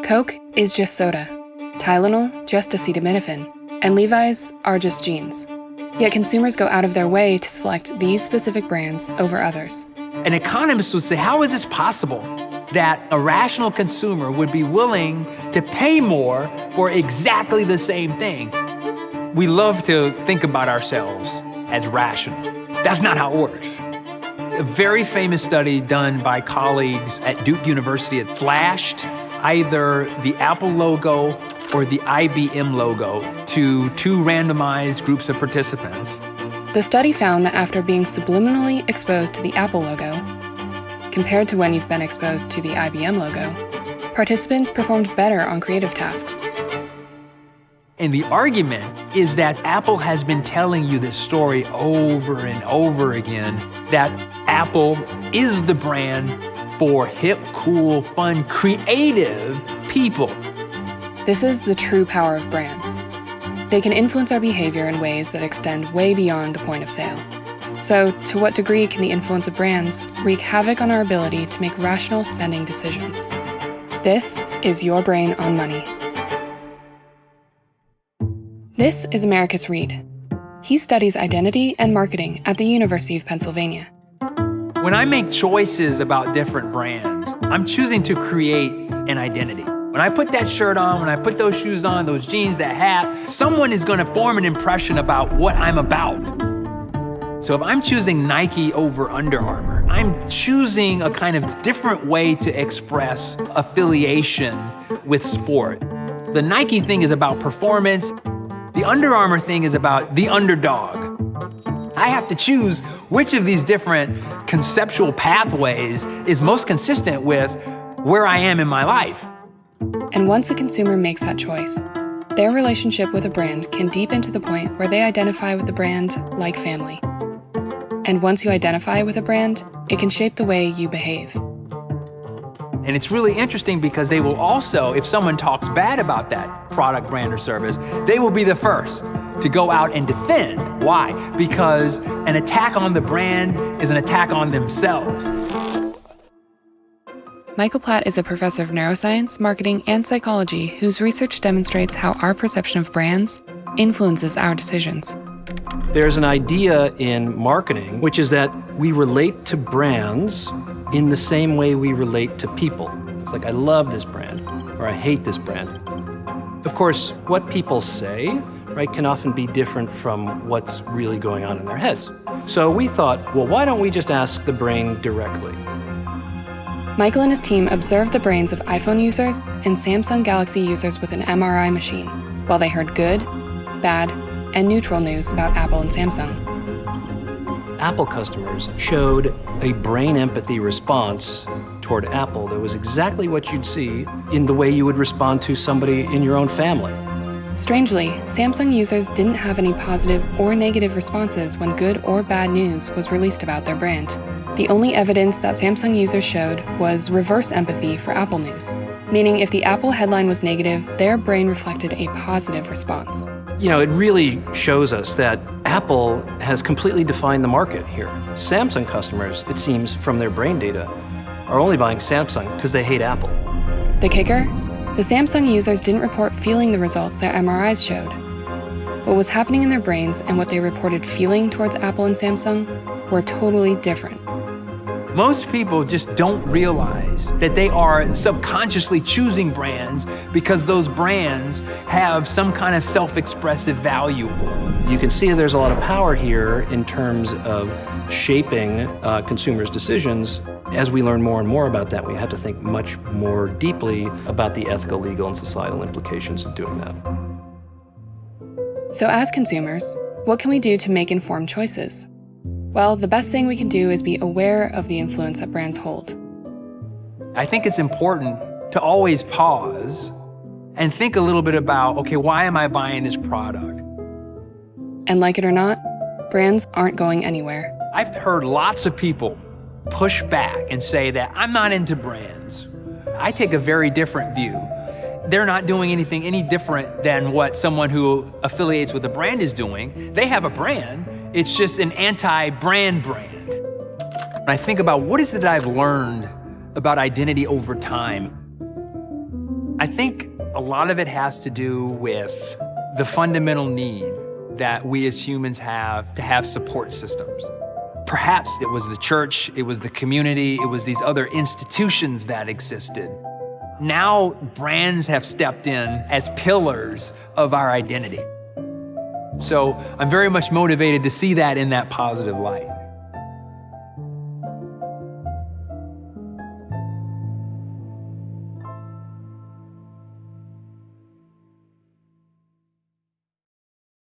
Coke is just soda, Tylenol just acetaminophen, and Levi's are just jeans. Yet consumers go out of their way to select these specific brands over others. An economist would say, how is this possible that a rational consumer would be willing to pay more for exactly the same thing? We love to think about ourselves as rational. That's not how it works. A very famous study done by colleagues at Duke University had flashed either the Apple logo or the IBM logo to two randomized groups of participants. The study found that after being subliminally exposed to the Apple logo, compared to when you've been exposed to the IBM logo, participants performed better on creative tasks. And the argument is that Apple has been telling you this story over and over again, that Apple is the brand for hip, cool, fun, creative people. This is the true power of brands. They can influence our behavior in ways that extend way beyond the point of sale. So, to what degree can the influence of brands wreak havoc on our ability to make rational spending decisions? This is Your Brain on Money. This is Americus Reed. He studies identity and marketing at the University of Pennsylvania. When I make choices about different brands, I'm choosing to create an identity. When I put that shirt on, when I put those shoes on, those jeans, that hat, someone is going to form an impression about what I'm about. So if I'm choosing Nike over Under Armour, I'm choosing a kind of different way to express affiliation with sport. The Nike thing is about performance. The Under Armour thing is about the underdog. I have to choose which of these different conceptual pathways is most consistent with where I am in my life. And once a consumer makes that choice, their relationship with a brand can deepen to the point where they identify with the brand like family. And once you identify with a brand, it can shape the way you behave. And it's really interesting because they will also, if someone talks bad about that product, brand, or service, they will be the first to go out and defend. Why? Because an attack on the brand is an attack on themselves. Michael Platt is a professor of neuroscience, marketing, and psychology whose research demonstrates how our perception of brands influences our decisions. There's an idea in marketing, which is that we relate to brands in the same way we relate to people. It's like, I love this brand, or I hate this brand. Of course, what people say, right, can often be different from what's really going on in their heads. So we thought, well, why don't we just ask the brain directly? Michael and his team observed the brains of iPhone users and Samsung Galaxy users with an MRI machine, while they heard good, bad, and neutral news about Apple and Samsung. Apple customers showed a brain empathy response toward Apple that was exactly what you'd see in the way you would respond to somebody in your own family. Strangely, Samsung users didn't have any positive or negative responses when good or bad news was released about their brand. The only evidence that Samsung users showed was reverse empathy for Apple news, meaning if the Apple headline was negative, their brain reflected a positive response. You know, it really shows us that Apple has completely defined the market here. Samsung customers, it seems from their brain data, are only buying Samsung because they hate Apple. The kicker? The Samsung users didn't report feeling the results their MRIs showed. What was happening in their brains and what they reported feeling towards Apple and Samsung were totally different. Most people just don't realize that they are subconsciously choosing brands because those brands have some kind of self-expressive value. You can see there's a lot of power here in terms of shaping consumers' decisions. As we learn more and more about that, we have to think much more deeply about the ethical, legal, and societal implications of doing that. So as consumers, what can we do to make informed choices? Well, the best thing we can do is be aware of the influence that brands hold. I think it's important to always pause and think a little bit about, okay, why am I buying this product? And like it or not, brands aren't going anywhere. I've heard lots of people push back and say that I'm not into brands. I take a very different view. They're not doing anything any different than what someone who affiliates with a brand is doing. They have a brand. It's just an anti-brand brand. When I think about what is it that I've learned about identity over time, I think a lot of it has to do with the fundamental need that we as humans have to have support systems. Perhaps it was the church, it was the community, it was these other institutions that existed. Now brands have stepped in as pillars of our identity. So I'm very much motivated to see that in that positive light.